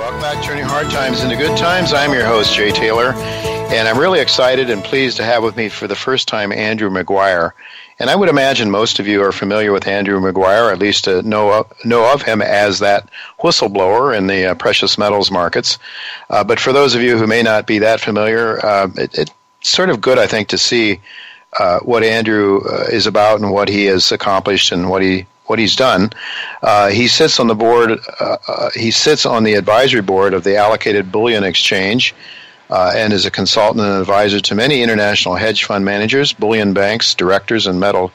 Welcome back to Turning Hard Times into Good Times. I'm your host, Jay Taylor, and I'm really excited and pleased to have with me for the first time Andrew Maguire. And I would imagine most of you are familiar with Andrew Maguire, at least know of him as that whistleblower in the precious metals markets. But for those of you who may not be that familiar, it's sort of good, I think, to see what Andrew is about and what he has accomplished and what he's done. He sits on the board. He sits on the advisory board of the Allocated Bullion Exchange, and is a consultant and advisor to many international hedge fund managers, bullion banks, directors, and metal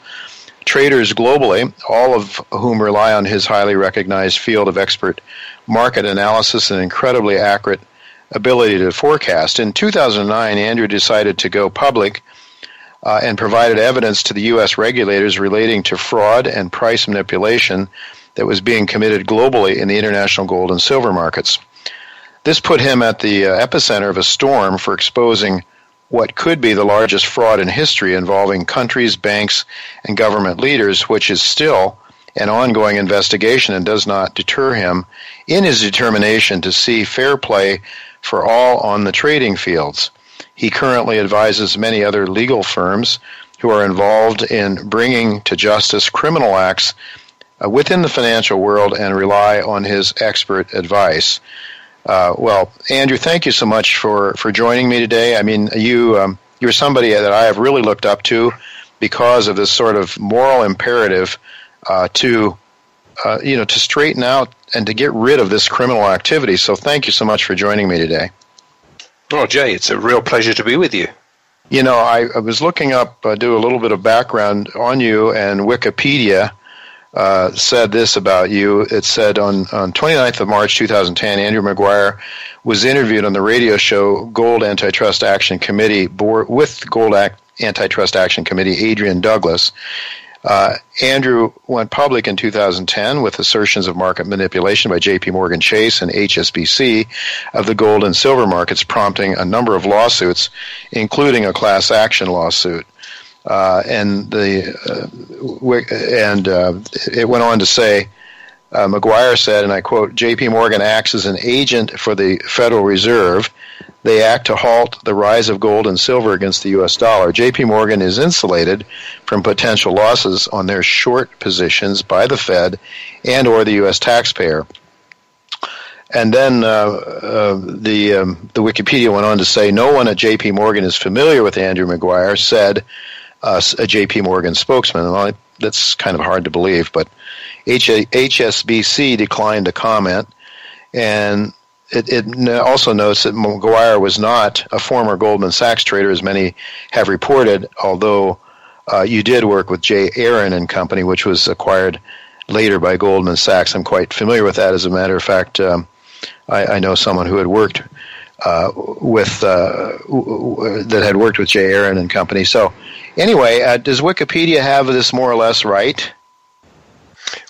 traders globally, all of whom rely on his highly recognized field of expert market analysis and incredibly accurate ability to forecast. In 2009, Andrew decided to go public and provided evidence to the U.S. regulators relating to fraud and price manipulation that was being committed globally in the international gold and silver markets. This put him at the epicenter of a storm for exposing what could be the largest fraud in history involving countries, banks, and government leaders, which is still an ongoing investigation and does not deter him in his determination to see fair play for all on the trading fields. He currently advises many other legal firms who are involved in bringing to justice criminal acts within the financial world and rely on his expert advice. Well, Andrew, thank you so much for joining me today. I mean, you're somebody that I have really looked up to because of this sort of moral imperative to straighten out and to get rid of this criminal activity. So thank you so much for joining me today. Oh, Jay, it's a real pleasure to be with you. You know, I was looking up, do a little bit of background on you, and Wikipedia said this about you. It said on 29th of March 2010, Andrew Maguire was interviewed on the radio show Gold Antitrust Action Committee with Gold Antitrust Action Committee Adrian Douglas. Andrew went public in 2010 with assertions of market manipulation by J.P. Morgan Chase and HSBC of the gold and silver markets, prompting a number of lawsuits, including a class action lawsuit. It went on to say, Maguire said, and I quote, J.P. Morgan acts as an agent for the Federal Reserve. They act to halt the rise of gold and silver against the U.S. dollar. J.P. Morgan is insulated from potential losses on their short positions by the Fed and or the U.S. taxpayer. And then the Wikipedia went on to say, no one at J.P. Morgan is familiar with Andrew Maguire, said a J.P. Morgan spokesman. Well, that's kind of hard to believe, but HSBC declined to comment, and it also notes that Maguire was not a former Goldman Sachs trader, as many have reported, although you did work with J. Aaron and Company, which was acquired later by Goldman Sachs. I'm quite familiar with that. As a matter of fact, I know someone who had worked that had worked with J. Aaron and Company. So anyway, does Wikipedia have this more or less right?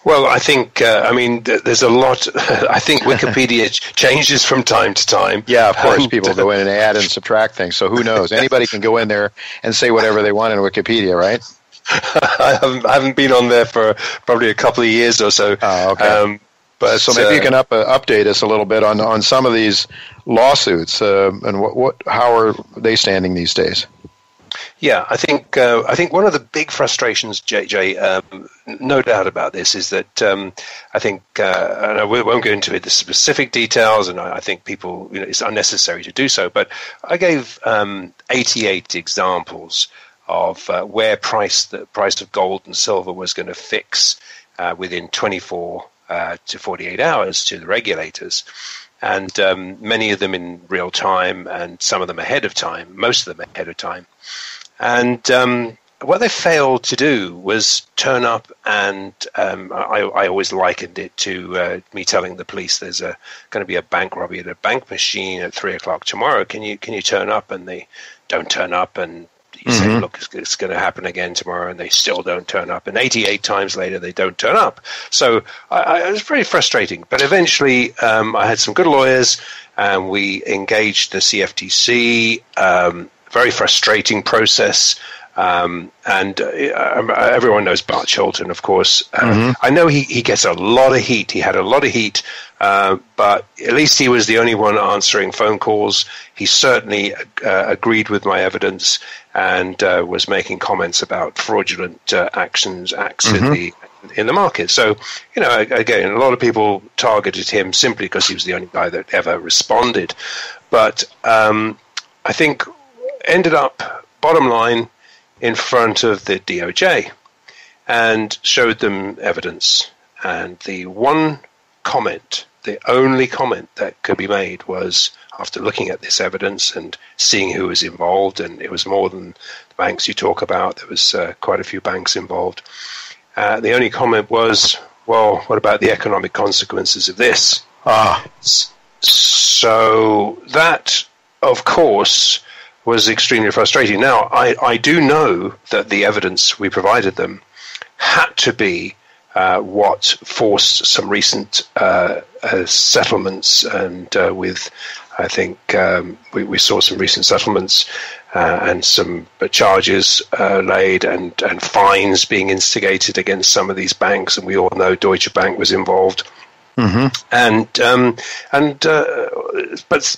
Well, I think, there's a lot. I think Wikipedia changes from time to time. Yeah, of course, people go in and add and subtract things, so who knows? Anybody can go in there and say whatever they want in Wikipedia, right? I haven't been on there for probably a couple of years or so. Oh, okay. But so maybe you can update us a little bit on some of these lawsuits and how are they standing these days? Yeah, I think one of the big frustrations, JJ, no doubt about this, is that I think, and I won't go into the specific details, and I think people, it's unnecessary to do so, but I gave 88 examples of where the price of gold and silver was going to fix within 24 to 48 hours to the regulators. And many of them in real time, and some of them ahead of time, most of them ahead of time. And what they failed to do was turn up, and I always likened it to me telling the police there's going to be a bank robbery at a bank machine at 3:00 tomorrow. Can you turn up? And they don't turn up, and you say, look, it's going to happen again tomorrow, and they still don't turn up. And 88 times later, they don't turn up. So it was pretty frustrating. But eventually, I had some good lawyers, and we engaged the CFTC. Very frustrating process. And everyone knows Bart Chilton, of course. I know he gets a lot of heat. He had a lot of heat But at least he was the only one answering phone calls. He certainly agreed with my evidence and was making comments about fraudulent acts in the market. So, again, a lot of people targeted him simply because he was the only guy that ever responded. But I think ended up, bottom line, in front of the DOJ and showed them evidence. And the one comment, the only comment that could be made was, after looking at this evidence and seeing who was involved, and it was more than the banks you talk about, there was quite a few banks involved. The only comment was, well, what about the economic consequences of this? So that, of course, was extremely frustrating. Now, I do know that the evidence we provided them had to be what forced some recent settlements, and with, I think, we saw some recent settlements and some charges laid and fines being instigated against some of these banks, and we all know Deutsche Bank was involved. Mm-hmm.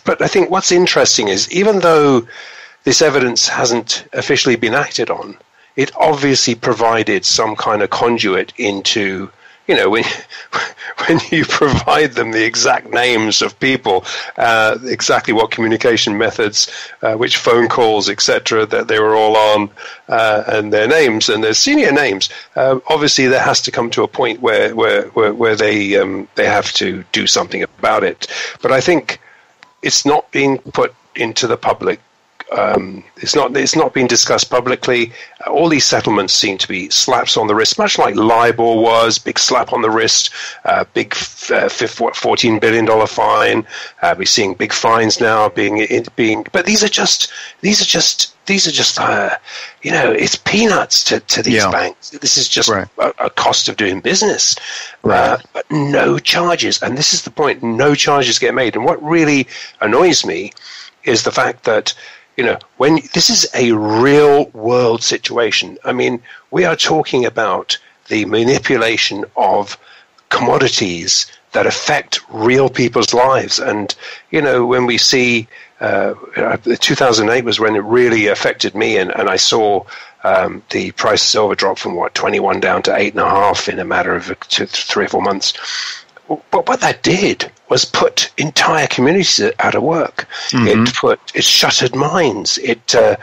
But I think what's interesting is, even though this evidence hasn't officially been acted on, it obviously provided some kind of conduit into, when you provide them the exact names of people, exactly what communication methods, which phone calls, etc., that they were all on, and their names and their senior names. Obviously, there has to come to a point where they have to do something about it. But I think it's not being put into the public. It's not being discussed publicly. All these settlements seem to be slaps on the wrist, much like LIBOR was, big slap on the wrist, big $14 billion fine. We're seeing big fines now being, but these are just it's peanuts to these banks. This is just a cost of doing business, but no charges. And this is the point: no charges get made. And what really annoys me is the fact that, when this is a real world situation. I mean, we are talking about the manipulation of commodities that affect real people's lives. And, when we see 2008 was when it really affected me, and I saw the price of silver drop from 21 down to 8.5 in a matter of 3 or 4 months. But what that did was put entire communities out of work. Mm-hmm. It shuttered minds. I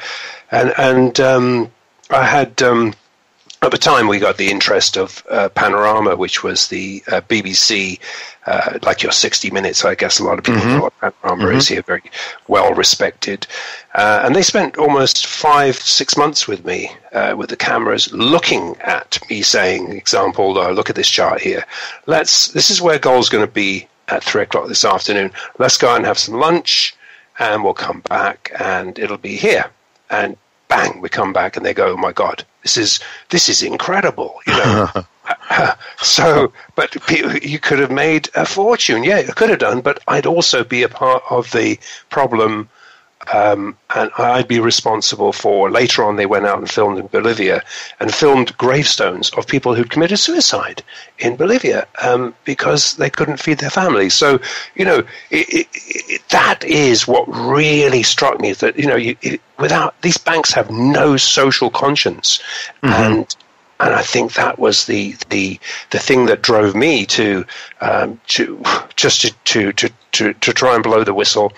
had at the time we got the interest of Panorama, which was the BBC, like your 60 Minutes. I guess a lot of people know what Panorama is here, very well respected. And they spent almost 5-6 months with me, with the cameras, looking at me, saying, example, look at this chart here. This is where gold's going to be at 3 o'clock this afternoon. Let's go out and have some lunch, and we'll come back, and it'll be here. And bang, we come back, and they go, oh my God, this is incredible, So, but you could have made a fortune. Yeah, you could have done, but I'd also be a part of the problem, and I'd be responsible for, later on they went out and filmed in Bolivia and filmed gravestones of people who'd committed suicide in Bolivia because they couldn't feed their families. So, that is what really struck me, is that, without, these banks have no social conscience. Mm-hmm. And I think that was the thing that drove me to try and blow the whistle,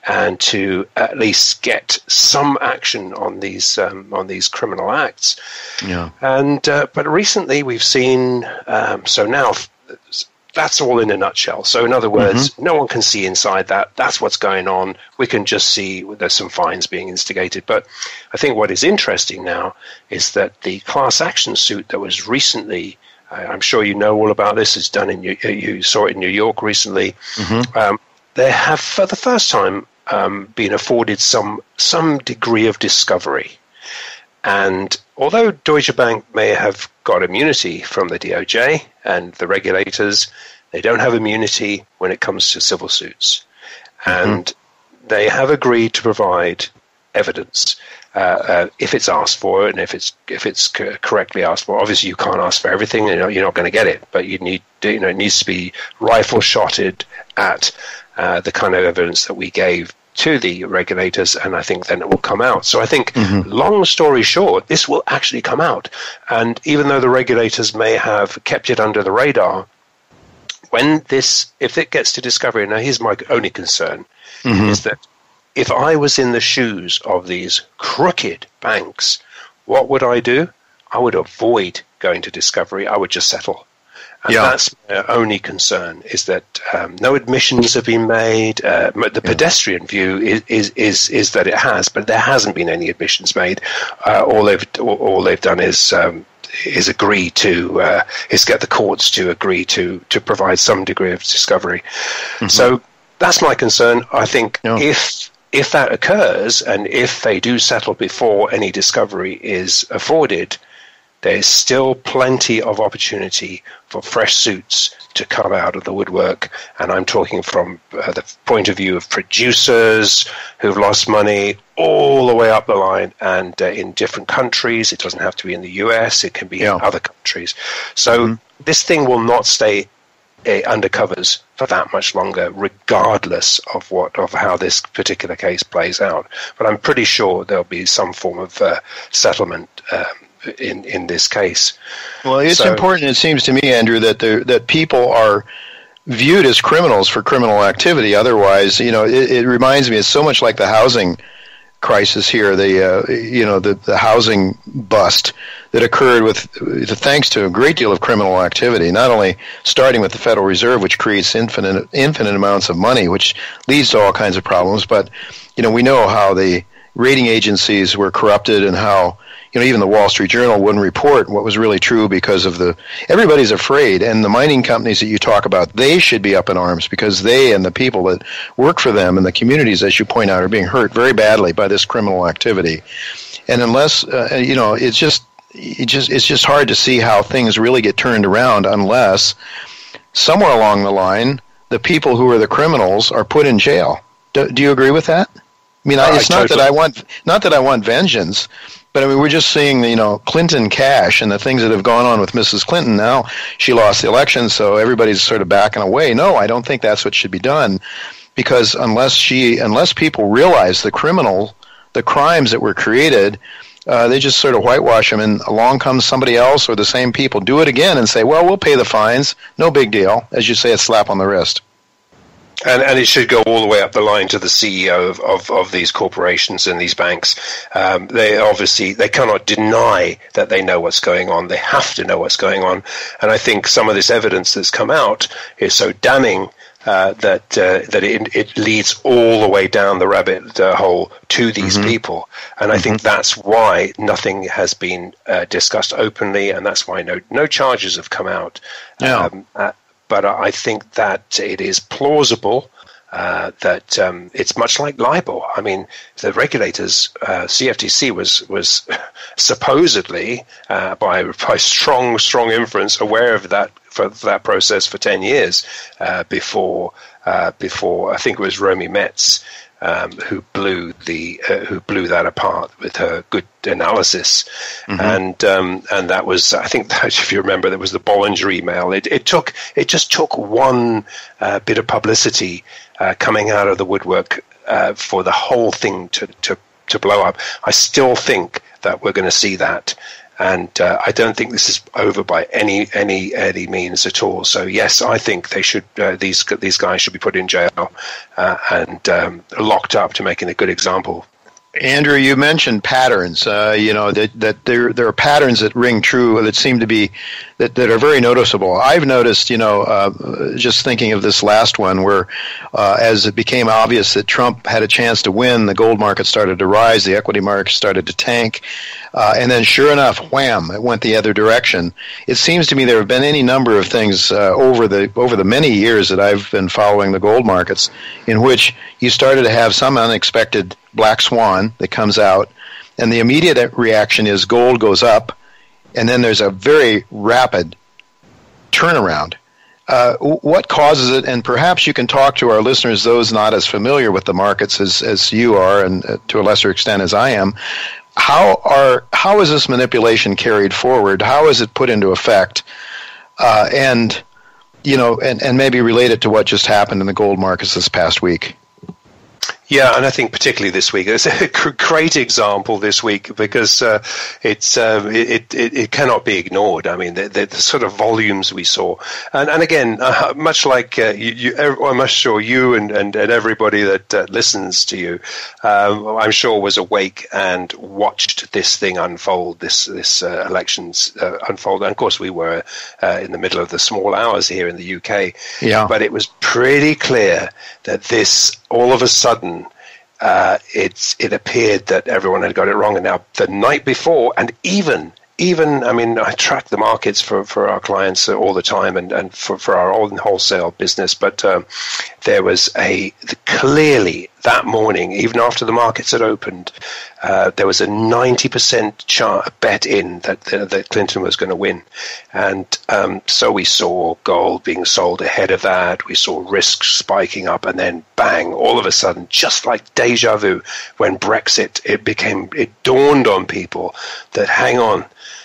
and to at least get some action on these criminal acts. Yeah. And but recently we've seen, so now that's all in a nutshell. So in other words, no one can see inside that. That's what's going on. We can just see there's some fines being instigated. But I think what is interesting now is that the class action suit that was recently, I'm sure you know all about this, is done you saw it in New York recently. Mm-hmm. They have, for the first time, been afforded some degree of discovery. And although Deutsche Bank may have got immunity from the DOJ and the regulators, they don't have immunity when it comes to civil suits. And they have agreed to provide evidence. if it's asked for and if it's correctly asked for. Obviously, you can't ask for everything, and you're not going to get it. But it needs to be rifle shotted at the kind of evidence that we gave to the regulators, and I think then it will come out. So I think, long story short, this will actually come out. And even though the regulators may have kept it under the radar, if it gets to discovery, now here's my only concern, is that if I was in the shoes of these crooked banks, what would I do? I would avoid going to discovery. I would just settle. And that's my only concern, is that no admissions have been made. The pedestrian view is that it has, but there hasn't been any admissions made. All they've done is agree to is get the courts to agree to provide some degree of discovery. So that's my concern. I think if that occurs, and if they do settle before any discovery is afforded, there's still plenty of opportunity for fresh suits to come out of the woodwork. And I'm talking from the point of view of producers who've lost money all the way up the line, and in different countries. It doesn't have to be in the US. It can be in other countries. So this thing will not stay under covers for that much longer, regardless of how this particular case plays out. But I'm pretty sure there'll be some form of settlement in this case. Well, it's important, it seems to me, Andrew, that people are viewed as criminals for criminal activity. Otherwise, it reminds me, it's so much like the housing crisis here, the housing bust that occurred with thanks to a great deal of criminal activity, not only starting with the Federal Reserve, which creates infinite amounts of money, which leads to all kinds of problems, but we know how the rating agencies were corrupted, and how even the Wall Street Journal wouldn't report what was really true because of everybody's afraid. And the mining companies that you talk about, they should be up in arms, because they and the people that work for them and the communities, as you point out, are being hurt very badly by this criminal activity. And unless, it's just hard to see how things really get turned around unless somewhere along the line, the people who are the criminals are put in jail. Do you agree with that? I mean, it's not that I want vengeance, but I mean, we're just seeing Clinton cash and the things that have gone on with Mrs. Clinton. Now she lost the election, so everybody's sort of backing away. No, I don't think that's what should be done, because unless people realize the crimes that were created, they just sort of whitewash them, and along comes somebody else or the same people, do it again, and say, well, we'll pay the fines, no big deal. As you say, a slap on the wrist. And it should go all the way up the line to the CEO of these corporations and these banks. They cannot deny that they know what's going on. They have to know what's going on. And I think some of this evidence that's come out is so damning that it leads all the way down the rabbit hole to these people. And I think that's why nothing has been discussed openly, and that's why no charges have come out. But I think that it is plausible that it's much like libel. I mean, the regulators, CFTC was supposedly, by strong inference, aware of that for that process for 10 years before I think it was Romy Metz who blew that apart with her good analysis, and that was, I think that, if you remember, there was the Bollinger email. It just took one bit of publicity coming out of the woodwork for the whole thing to blow up. I still think that we're going to see that. And I don't think this is over by any means at all. So yes, I think they should. These guys should be put in jail and locked up to making a good example. Andrew, you mentioned patterns. That there are patterns that ring true that seem to be that are very noticeable. I've noticed, just thinking of this last one, where as it became obvious that Trump had a chance to win, the gold market started to rise, the equity market started to tank, and then sure enough, wham! It went the other direction. It seems to me there have been any number of things over the many years that I've been following the gold markets, in which you started to have some unexpected black swan that comes out, and the immediate reaction is gold goes up, and then there's a very rapid turnaround. What causes it? And perhaps you can talk to our listeners, those not as familiar with the markets as you are, and to a lesser extent as I am. how is this manipulation carried forward? How is it put into effect? And maybe relate it to what just happened in the gold markets this past week. Yeah, and I think particularly this week, it's a great example this week because it cannot be ignored. I mean, the sort of volumes we saw, and again, much like I'm sure you and everybody that listens to you, I'm sure was awake and watched this thing unfold, this elections unfold. And of course, we were in the middle of the small hours here in the UK. Yeah, but it was pretty clear that this all of a sudden. It appeared that everyone had got it wrong, and now the night before, and even I mean, I track the markets for our clients all the time, and for our own wholesale business. But there was clearly that morning, even after the markets had opened, there was a 90% bet in that Clinton was going to win, and so we saw gold being sold ahead of that. We saw risk spiking up, and then bang! All of a sudden, just like deja vu, when Brexit, it dawned on people that hang on.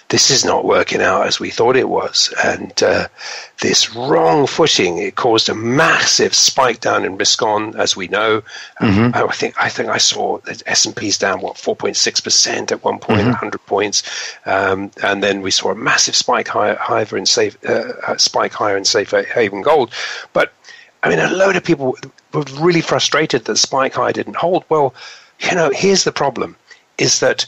This is not working out as we thought it was. And this wrong footing, it caused a massive spike down in risk on, as we know. I think I saw the S&P's down, 4.6% at one point, 100 points. And then we saw a massive spike higher in safe haven gold. But, I mean, a load of people were really frustrated that spike high didn't hold. Well, here's the problem, is that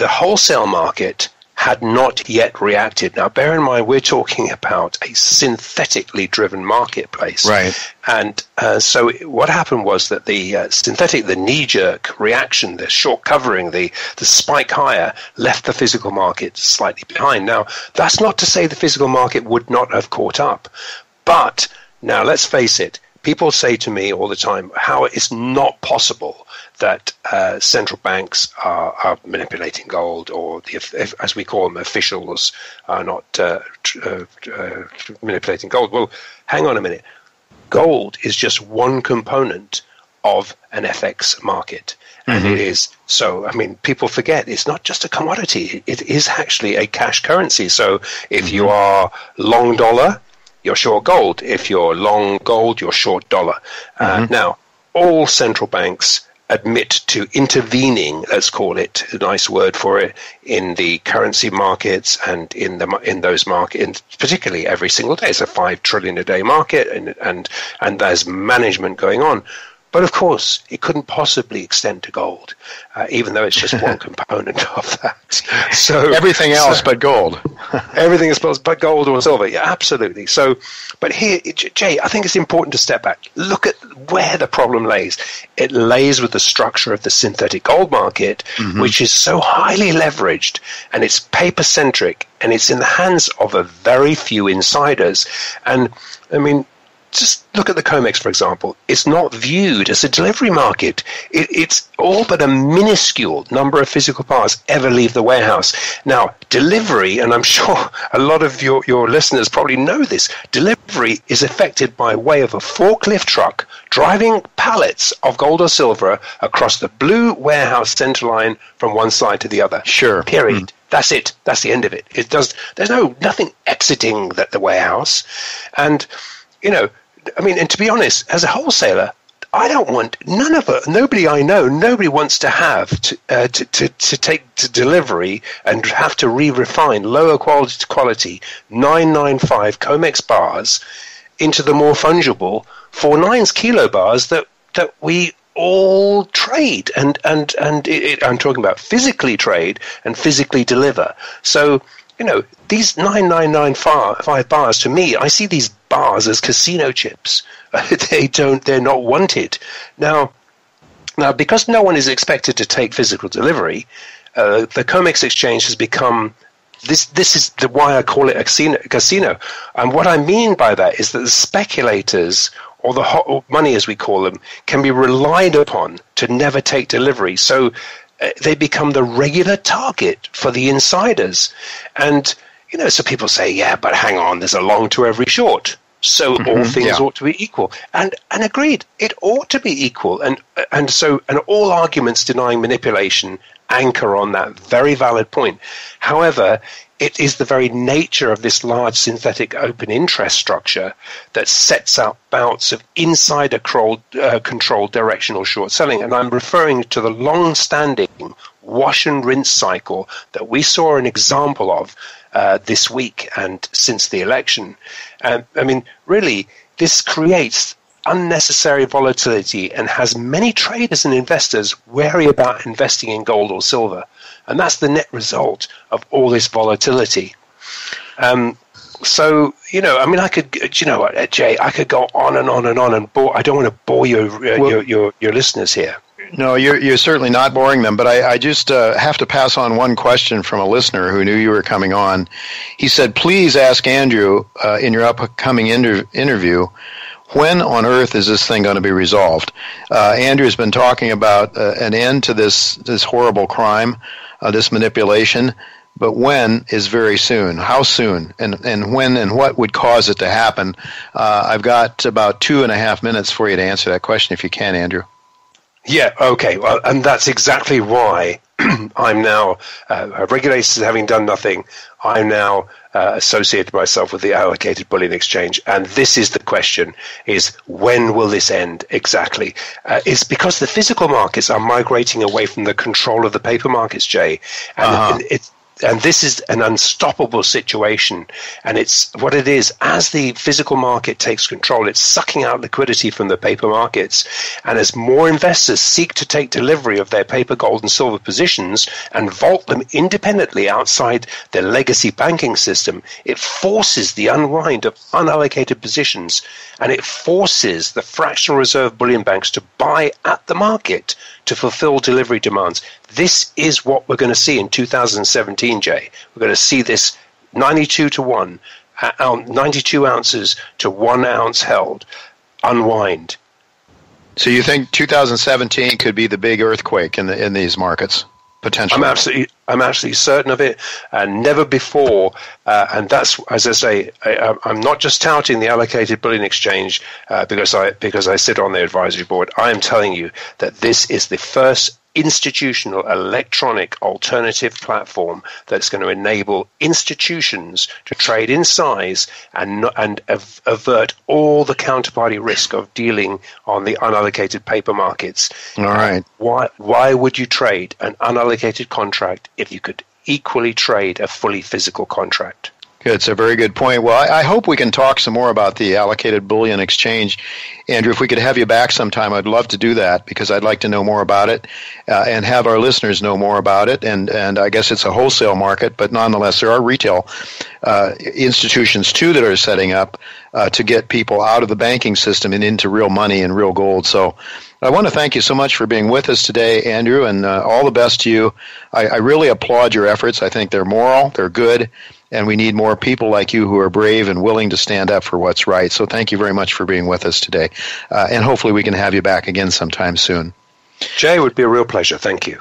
the wholesale market had not yet reacted. Now, bear in mind, we're talking about a synthetically driven marketplace. Right. And so what happened was that the knee-jerk reaction, the short covering, the spike higher, left the physical market slightly behind. Now, that's not to say the physical market would not have caught up. But now, let's face it, people say to me all the time how it's not possible that central banks are manipulating gold, or as we call them, officials are not manipulating gold. Well, hang on a minute. Gold is just one component of an FX market. And it is, so, I mean, people forget, it's not just a commodity. It is actually a cash currency. So if you are long dollar, you're short gold. If you're long gold, you're short dollar. Now, all central banks admit to intervening, let's call it a nice word for it, in the currency markets and in those markets, particularly every single day. It's a 5 trillion a day market, and there's management going on. But of course, it couldn't possibly extend to gold, even though it's just one component of that. So everything else but gold. Everything is but gold or silver. Yeah, absolutely. So, but here, Jay, I think it's important to step back. Look at where the problem lays. It lays with the structure of the synthetic gold market, which is so highly leveraged, and it's paper-centric, and it's in the hands of a very few insiders. And, I mean, just look at the COMEX, for example. It's not viewed as a delivery market. It's all but a minuscule number of physical bars ever leave the warehouse. Now, delivery, and I'm sure a lot of your listeners probably know this, delivery is effected by way of a forklift truck driving pallets of gold or silver across the blue warehouse center line from one side to the other. Sure. Period. That's it. That's the end of it. There's nothing exiting the warehouse. And I mean, and to be honest, as a wholesaler, I don't want nobody I know, nobody wants to have to take to delivery and have to refine lower quality 995 COMEX bars into the more fungible 49s kilo bars that we all trade and I'm talking about physically trade and physically deliver. So, these 9995 bars, to me, I see these bars as casino chips. They're not wanted. Now, because no one is expected to take physical delivery, the COMEX exchange has become, this is why I call it a casino. And what I mean by that is that the speculators, or the hot money as we call them, can be relied upon to never take delivery. So they become the regular target for the insiders. And, so people say, yeah, but hang on, there's a long to every short. So all things ought to be equal. And agreed, it ought to be equal. And all arguments denying manipulation anchor on that very valid point. However, it is the very nature of this large synthetic open interest structure that sets up bouts of insider-controlled directional short selling. And I'm referring to the long-standing wash and rinse cycle that we saw an example of this week and since the election. I mean, really, this creates unnecessary volatility and has many traders and investors wary about investing in gold or silver. And that's the net result of all this volatility. So, I mean, I could, Jay, I could go on and on and on and bore. I don't want to bore your listeners here. No, you're certainly not boring them, but I just have to pass on one question from a listener who knew you were coming on. He said, please ask Andrew in your upcoming interview, when on earth is this thing going to be resolved? Andrew's been talking about an end to this horrible crime, this manipulation, but when is very soon. How soon? And when and what would cause it to happen? I've got about 2.5 minutes for you to answer that question if you can, Andrew. Yeah, okay. Well, and that's exactly why I'm now, regulators having done nothing, I'm now associated myself with the allocated bullion exchange. And this is the question, is when will this end exactly? It's because the physical markets are migrating away from the control of the paper markets, Jay. And And this is an unstoppable situation. And it's what it is. As the physical market takes control, it's sucking out liquidity from the paper markets. And as more investors seek to take delivery of their paper, gold, and silver positions and vault them independently outside their legacy banking system, it forces the unwind of unallocated positions. And it forces the fractional reserve bullion banks to buy at the market to fulfill delivery demands. This is what we're going to see in 2017, Jay. We're going to see this 92 to 1, 92 ounces to 1 ounce held, unwind. So you think 2017 could be the big earthquake in these markets? Potentially. I'm absolutely certain of it, and never before. And that's, as I say, I'm not just touting the allocated bullion exchange because I sit on the advisory board. I am telling you that this is the first institutional electronic alternative platform that's going to enable institutions to trade in size and avert all the counterparty risk of dealing on the unallocated paper markets. All right. Why would you trade an unallocated contract if you could equally trade a fully physical contract? Good. It's a very good point. Well, I hope we can talk some more about the allocated bullion exchange. Andrew, if we could have you back sometime, I'd love to do that because I'd like to know more about it and have our listeners know more about it. And I guess it's a wholesale market, but nonetheless, there are retail institutions, too, that are setting up to get people out of the banking system and into real money and real gold. So I want to thank you so much for being with us today, Andrew, and all the best to you. I really applaud your efforts. I think they're moral, they're good, and we need more people like you who are brave and willing to stand up for what's right. So thank you very much for being with us today. And hopefully we can have you back again sometime soon. Jay, it would be a real pleasure. Thank you.